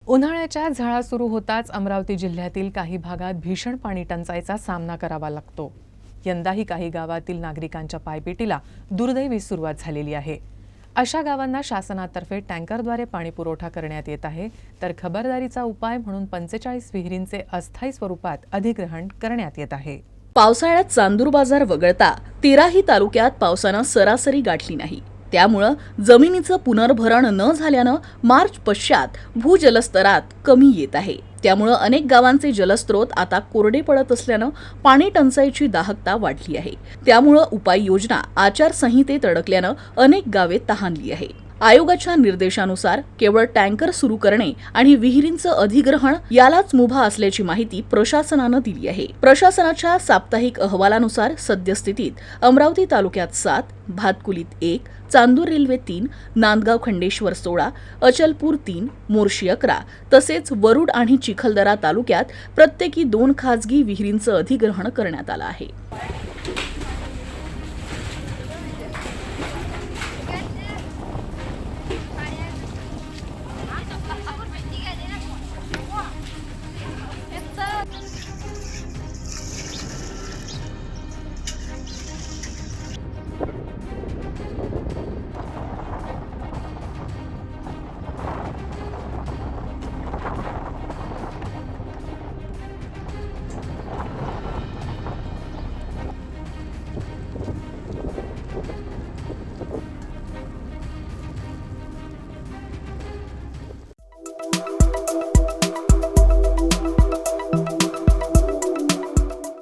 उन्हाळ्याच्या झळा सुरू होताच अमरावती जिल्ह्यातील काही भागात भीषण पाणी टंचाईचा सामना करावा लागतो। यंदाही काही गावातील नागरिकांच्या पायपीटीला दुर्दैवी सुरुवात झालेली आहे। अशा गावांना शासनातर्फे टँकरद्वारे पाणी पुरवठा करण्यात येत आहे, तर खबरदारीचा उपाय म्हणून 45 विहिरींचे अस्थायी स्वरूपात अधिग्रहण करण्यात येत आहे। पावसाळ्यात चांदूर बाजार वगळता 13ही तालुक्यात पावसानं सरासरी गाठली नाही। त्यामुळे जमिनीचं पुनर्भरण न झाल्यानं मार्च पश्चात भूजलस्तरात कमी येत आहे। त्यामुळे अनेक गावांचे जलस्रोत आता कोरडे पडत असल्यानं पाणी टंचाईची दाहकता वाढली आहे। त्यामुळे उपाययोजना आचारसंहितेत अडकल्यानं अनेक गावे तहानली आहे। आयोगाच्या निर्देशानुसार केवळ टँकर सुरू करणे आणि विहिरींचं अधिग्रहण यालाच मुभा असल्याची माहिती प्रशासनानं दिली आहे। प्रशासनाच्या साप्ताहिक अहवालानुसार सद्यस्थितीत अमरावती तालुक्यात 7, भातकुलीत 1, चांदूर रेल्वे 3, नांदगाव खंडेश्वर 16, अचलपूर 3, मोर्शी 11 तसेच वरुड आणि चिखलदरा तालुक्यात प्रत्येकी 2 खासगी विहिरींचं अधिग्रहण करण्यात आलं आहे।